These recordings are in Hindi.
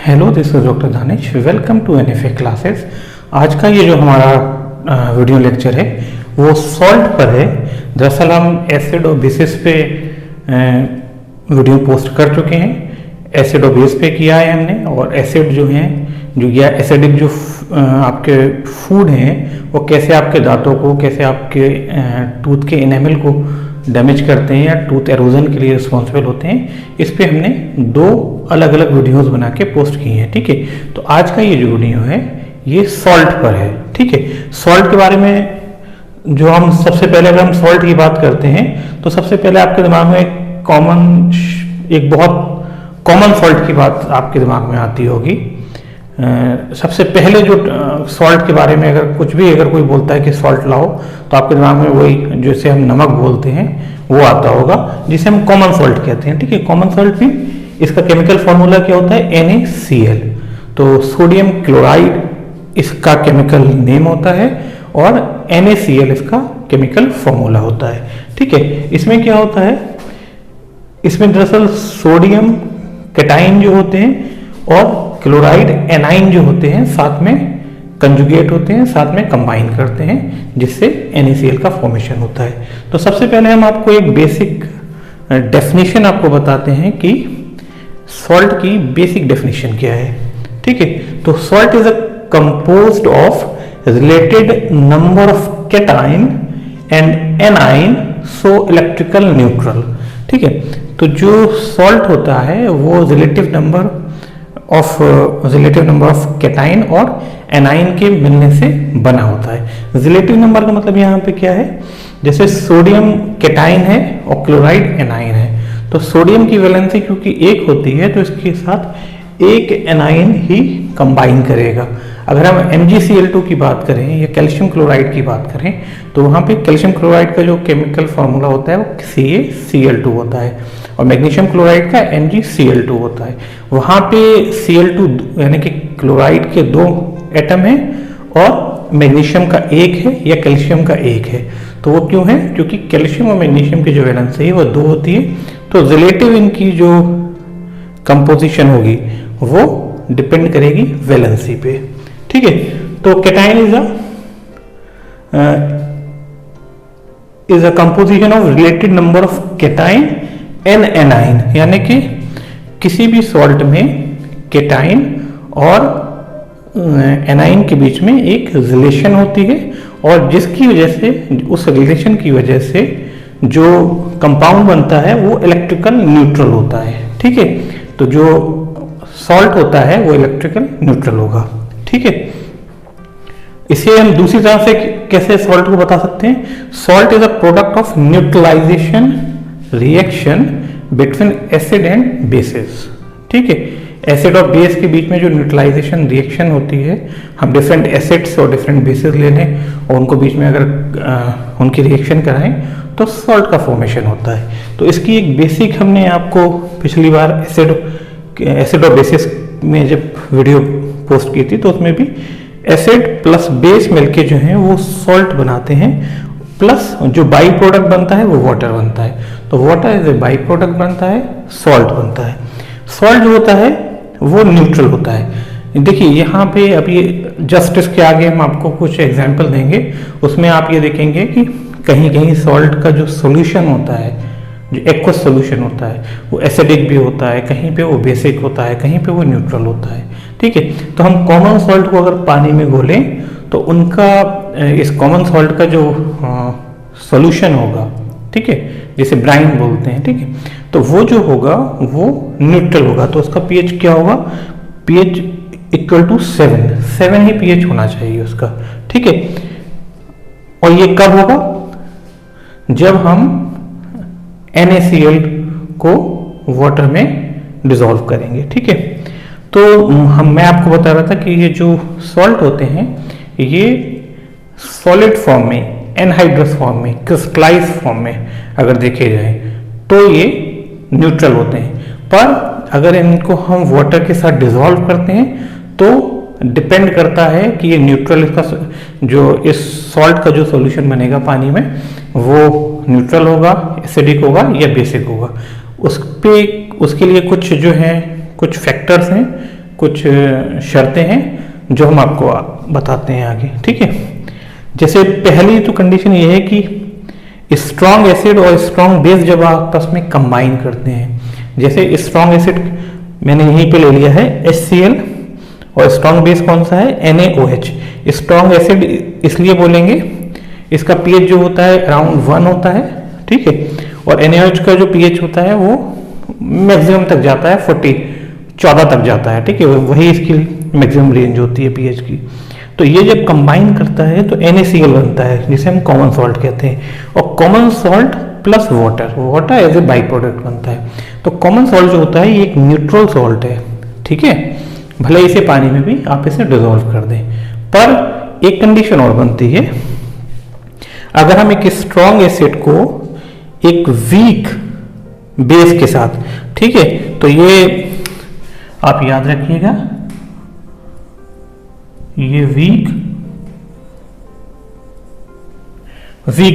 Hello, this is doctor Danish. Welcome to NFA classes. आज का ये जो हमारा वीडियो लेक्चर है वो सॉल्ट पर है। दरअसल हम एसिड और बेसिस पे वीडियो पोस्ट कर चुके हैं। एसिड और बेस पे किया है हमने, और एसिड जो है जो या एसिडिक जो आपके फूड हैं वो कैसे आपके दांतों को, कैसे आपके टूथ के इनेमल को डैमेज करते हैं या टूथ एरोजन के लिए रिस्पॉन्सिबल होते हैं। इस पे हमने दो अलग अलग वीडियोस बना के पोस्ट किए हैं। ठीक है, तो आज का ये जो वीडियो है ये सॉल्ट पर है। ठीक है, सॉल्ट के बारे में जो हम सबसे पहले अगर हम सॉल्ट की बात करते हैं तो सबसे पहले आपके दिमाग में एक बहुत कॉमन सॉल्ट की बात आपके दिमाग में आती होगी। सबसे पहले जो सॉल्ट के बारे में अगर कोई बोलता है कि सॉल्ट लाओ, तो आपके दिमाग में वही जैसे हम नमक बोलते हैं वो आता होगा, जिसे हम कॉमन सॉल्ट कहते हैं। ठीक है, कॉमन सॉल्ट में इसका केमिकल फॉर्मूला क्या होता है? NaCl। तो सोडियम क्लोराइड इसका केमिकल नेम होता है और NaCl इसका केमिकल फॉर्मूला होता है। ठीक है, इसमें क्या होता है? इसमें दरअसल सोडियम कैटाइन जो होते हैं और क्लोराइड एनाइन जो होते हैं साथ में कंजुगेट होते हैं, साथ में कंबाइन करते हैं, जिससे NaCl का फॉर्मेशन होता है। तो सबसे पहले हम आपको एक बेसिक डेफिनेशन आपको बताते हैं कि सॉल्ट की बेसिक डेफिनेशन क्या है। ठीक है, तो salt is a composed of related number of cation and A9 so electrical neutral. ठीक है, तो जो सॉल्ट होता है वो रिलेटिव नंबर ऑफ कैटाइन और एनाइन के मिलने से बना होता है। रिलेटिव नंबर का मतलब यहाँ पे क्या है? जैसे सोडियम कैटाइन है और क्लोराइड एनाइन है, तो सोडियम की वैलेंसी क्योंकि एक होती है तो इसके साथ एक एनाइन ही कंबाइन करेगा। अगर हम MgCl2 की बात करें या कैल्शियम क्लोराइड की बात करें तो वहाँ पे कैल्शियम क्लोराइड का जो केमिकल फॉर्मूला होता है वो CaCl2 होता है, और मैग्नीशियम क्लोराइड का MgCl2 होता है। वहाँ पे Cl2 यानी कि क्लोराइड के दो एटम हैं और मैग्नीशियम का एक है या कैल्शियम का एक है। तो वो क्यों है? क्योंकि कैल्शियम और मैग्नीशियम की जो वैलेंसी है वो दो होती है, तो रिलेटिव इनकी जो कंपोजिशन होगी वो डिपेंड करेगी वैलेंसी पे। ठीक है, तो cation is a composition of related number of cation and A9, यानी कि किसी भी सॉल्ट में कैटाइन और एनाइन के बीच में एक रिलेशन होती है, और जिसकी वजह से, उस रिलेशन की वजह से जो कंपाउंड बनता है वो इलेक्ट्रिकल न्यूट्रल होता है। ठीक है, तो जो सॉल्ट होता है वो इलेक्ट्रिकल न्यूट्रल होगा। ठीक है, इसे हम दूसरी तरह से कैसे सॉल्ट को बता सकते हैं? Salt is a product of neutralisation reaction between acid and basis. ठीक है, एसिड और बेस के बीच में जो न्यूट्रलाइजेशन रिएक्शन होती है, हम डिफरेंट एसिड्स और डिफरेंट बेसिस ले लें और उनको बीच में अगर उनकी रिएक्शन कराएं तो सॉल्ट का फॉर्मेशन होता है। तो इसकी एक बेसिक हमने आपको पिछली बार एसिड और बेसिस में जब वीडियो पोस्ट की थी तो उसमें भी एसिड प्लस बेस मिलके जो है वो सॉल्ट बनाते हैं, प्लस जो बाई प्रोडक्ट बनता है वो वाटर बनता है। तो water as a by product बनता है, सॉल्ट बनता है। सॉल्ट जो होता है वो न्यूट्रल होता है। देखिए यहाँ पे अब ये जस्ट इसके आगे हम आपको कुछ एग्जांपल देंगे, उसमें आप ये देखेंगे कि कहीं कहीं सॉल्ट का जो सॉल्यूशन होता है, जो एक्वस सॉल्यूशन होता है, वो एसिडिक भी होता है, कहीं पे वो बेसिक होता है, कहीं पे वो न्यूट्रल होता है। ठीक है, तो हम कॉमन सॉल्ट को अगर पानी में घोलें तो उनका इस कॉमन सॉल्ट का जो सॉल्यूशन होगा, ठीक है, जिसे ब्राइन बोलते हैं, ठीक है, तो वो जो होगा वो न्यूट्रल होगा। तो उसका pH क्या होगा? pH इक्वल टू 7 ही pH होना चाहिए उसका। ठीक है, और ये कब होगा? जब हम NaCl को वाटर में डिसॉल्व करेंगे। ठीक है, तो मैं आपको बता रहा था कि ये जो सॉल्ट होते हैं ये सॉलिड फॉर्म में, एनहाइड्रस फॉर्म में, क्रिस्टलाइज फॉर्म में अगर देखे जाए तो ये न्यूट्रल होते हैं, पर अगर इनको हम वाटर के साथ डिसॉल्व करते हैं तो डिपेंड करता है कि ये न्यूट्रल, इसका जो इस सॉल्ट का जो सॉल्यूशन बनेगा पानी में वो न्यूट्रल होगा, एसिडिक होगा या बेसिक होगा। उसके लिए कुछ जो है कुछ फैक्टर्स हैं, कुछ शर्तें हैं जो हम आपको बताते हैं आगे, ठीक है। जैसे पहली तो कंडीशन ये है कि स्ट्रॉन्ग एसिड और स्ट्रॉन्ग बेस जब आपस में कंबाइन करते हैं, जैसे स्ट्रॉन्ग एसिड मैंने यहीं पे ले लिया है HCl और स्ट्रॉन्ग बेस कौन सा है NaOH। स्ट्रॉन्ग एसिड इसलिए बोलेंगे, इसका pH जो होता है अराउंड 1 होता है, ठीक है, और NaOH का जो pH होता है वो मैक्सिमम तक जाता है 14 तक जाता है, ठीक है, वही इसकी मैक्सिमम रेंज होती है pH की। तो ये जब कंबाइन करता है तो NaCl बनता है, जिसे हम कॉमन सॉल्ट कहते हैं, और common salt plus water as a by product बनता है। तो कॉमन सॉल्ट जो होता है ये एक न्यूट्रल सॉल्ट है, ठीक है, भले इसे पानी में भी आप इसे डिसॉल्व कर दें, पर एक कंडीशन और बनती है, अगर हम एक स्ट्रॉन्ग एसिड को एक वीक बेस के साथ, ठीक है, तो ये आप याद रखिएगा, ये वीक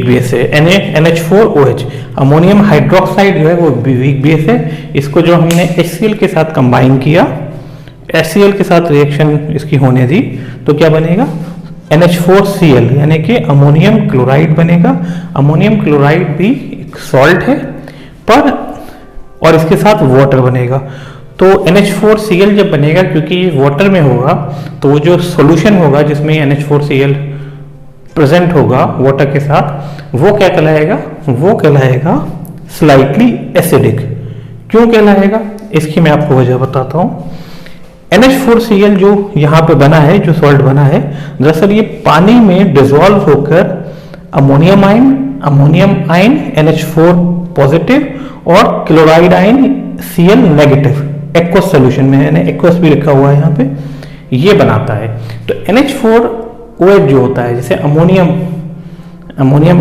बेस है NH4OH। अमोनियम हाइड्रोक्साइड जो है वो वीक बेस है, इसको जो हमने HCl के साथ कंबाइन किया, HCl के साथ रिएक्शन इसकी होने दी, तो क्या बनेगा NH4Cl, यानी कि अमोनियम क्लोराइड बनेगा। अमोनियम क्लोराइड भी एक सॉल्ट है पर, और इसके साथ वाटर बनेगा। तो NH4Cl जब बनेगा, क्योंकि ये वाटर में होगा, तो वो जो सॉल्यूशन होगा जिसमें NH4Cl प्रेजेंट होगा वाटर के साथ, वो क्या कहलाएगा, वो कहलाएगा स्लाइटली एसिडिक। क्यों कहलाएगा, इसकी मैं आपको वजह बताता हूँ। NH4Cl जो यहाँ पे बना है, जो सॉल्ट बना है, दरअसल ये पानी में डिसॉल्व होकर अमोनियम आयन NH4 पॉजिटिव और chloride ion Cl negative aqueous solution में, यानी एक्वस भी लिखा हुआ है यहाँ पे, ये बनाता है। तो NH4OH जो होता है, जैसे अमोनियम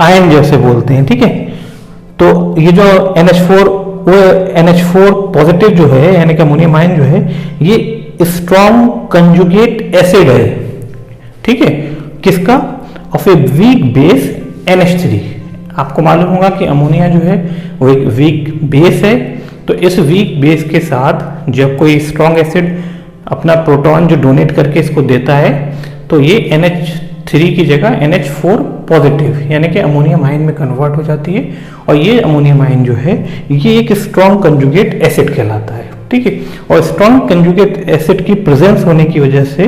आयन जैसे बोलते हैं, ठीक है, तो ये जो NH4 पॉजिटिव जो है, यानी कि अमोनियम आयन जो है, ये स्ट्रॉन्ग कंजुगेट एसिड है, ठीक है, किसका, of a weak base NH3। आपको मालूम होगा कि अमोनिया जो है वो एक वीक बेस है, तो इस वीक बेस के साथ जब कोई स्ट्रॉन्ग एसिड अपना प्रोटॉन जो डोनेट करके इसको देता है, तो ये NH3 की जगह NH4 पॉजिटिव यानी कि अमोनियम आयन में कन्वर्ट हो जाती है, और ये अमोनियम आयन जो है ये एक स्ट्रॉन्ग कंजुगेट एसिड कहलाता है, ठीक है। और स्ट्रॉन्ग कंजुगेट एसिड की प्रेजेंस होने की वजह से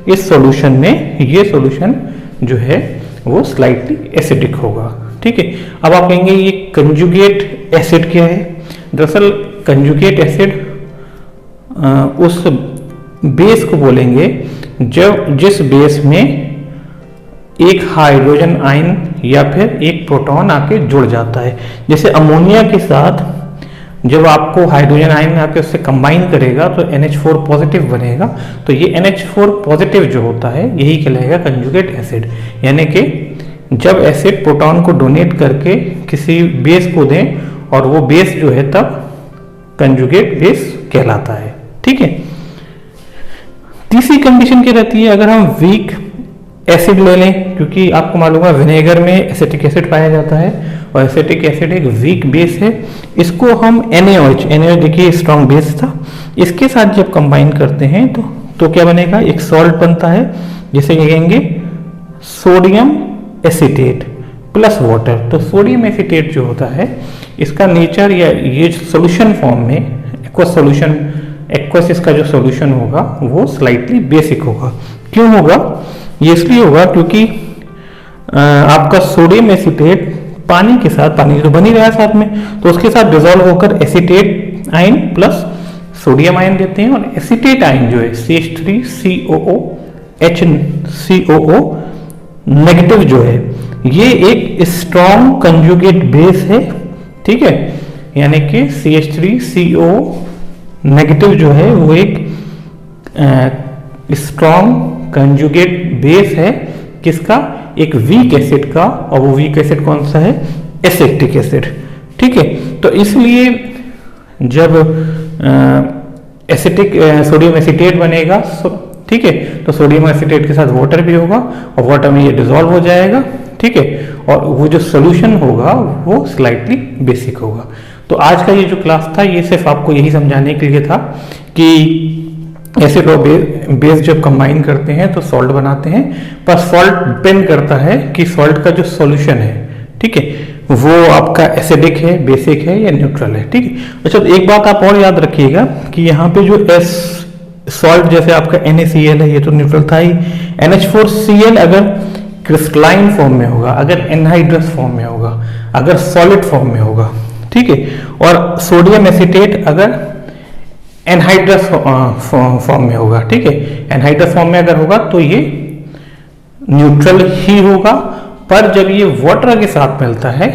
इस सॉल्यूशन में ये सॉल्यूशन जो है वो स्लाइटली एसिडिक होगा, ठीक है। अब आप कहेंगे ये कंजुगेट एसिड क्या है, दरअसल कंजुगेट एसिड उस बेस को बोलेंगे जब जिस बेस में एक हाइड्रोजन आयन या फिर एक प्रोटॉन आके जुड़ जाता है। जैसे अमोनिया के साथ जब आपको हाइड्रोजन आयन आके उससे कंबाइन करेगा तो NH4 पॉजिटिव बनेगा, तो ये NH4 पॉजिटिव जो होता है यही कहलाएगा कंजुगेट एसिड, यानी कि जब एसिड प्रोटॉन को डोनेट करके किसी बेस को दें और वो बेस जो है तब कंजुगेट बेस कहलाता है, ठीक है। तीसरी कंडीशन क्या रहती है, अगर हम वीक एसिड ले लें, क्योंकि आपको मालूम है विनेगर में एसिटिक एसिड पाया जाता है और एसिटिक एसिड एक वीक बेस है, इसको हम NaOH देखिए स्ट्रॉन्ग बेस था, इसके साथ जब कंबाइन करते हैं तो क्या बनेगा, एक सॉल्ट बनता है जिसे कहेंगे सोडियम एसीटेट प्लस वाटर। तो सोडियम एसीटेट जो होता है इसका नेचर या ये सॉल्यूशन फॉर्म में एक्वस इसका जो सॉल्यूशन होगा वो स्लाइटली बेसिक होगा। क्यों होगा, ये इसलिए होगा क्योंकि आपका सोडियम एसीटेट पानी के साथ, पानी तो बन ही रहा है साथ में, तो उसके साथ डिसॉल्व होकर acetate ion plus sodium ion देते हैं, और एसीटेट आयन जो है CH3COO HCOO नेगेटिव जो है ये एक स्ट्रॉन्ग कंजुगेट बेस है, ठीक है, यानी कि CH3CO नेगेटिव जो है वो एक स्ट्रॉन्ग कंजुगेट बेस है किसका, एक वीक एसिड का, और वो वीक एसिड कौन सा है, एसिटिक एसिड, ठीक है। तो इसलिए जब एसिटिक सोडियम एसीटेट बनेगा, ठीक है, तो सोडियम एसीटेट के साथ वाटर भी होगा और वाटर में ये डिसॉल्व हो जाएगा, ठीक है, और वो जो सोल्यूशन होगा वो स्लाइटली बेसिक होगा। तो आज का ये जो क्लास था ये सिर्फ आपको यही समझाने के लिए था कि एसिड और बेस जब कंबाइन करते हैं तो सॉल्ट बनाते हैं, पर सॉल्ट डिपेंड करता है कि सॉल्ट का जो सॉल्यूशन है, ठीक है, वो आपका एसिडिक है, बेसिक है या न्यूट्रल है, ठीक है। अच्छा, तो एक बात आप और याद रखिएगा कि यहाँ पे जो एस सॉल्ट जैसे आपका NaCl है, ये तो न्यूट्रल था ही। NH4Cl अगर क्रिस्टलाइन फॉर्म में होगा, अगर एनहाइड्रस फॉर्म में होगा, अगर सॉलिड फॉर्म में होगा, ठीक है, और सोडियम एसीटेट अगर एनहाइड्रस फॉर्म में होगा, ठीक है, एनहाइड्रस फॉर्म में अगर होगा तो ये न्यूट्रल ही होगा, पर जब ये वाटर के साथ मिलता है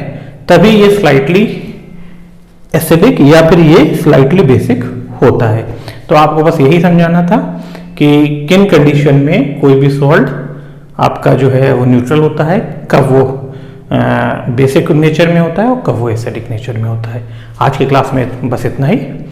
तभी ये स्लाइटली एसिडिक या फिर ये स्लाइटली बेसिक होता है। तो आपको बस यही समझाना था कि किन कंडीशन में कोई भी सॉल्ट आपका जो है वो न्यूट्रल होता है, कब वो बेसिक नेचर में होता है और कब वो एसिडिक नेचर में होता है। आज की क्लास में बस इतना ही।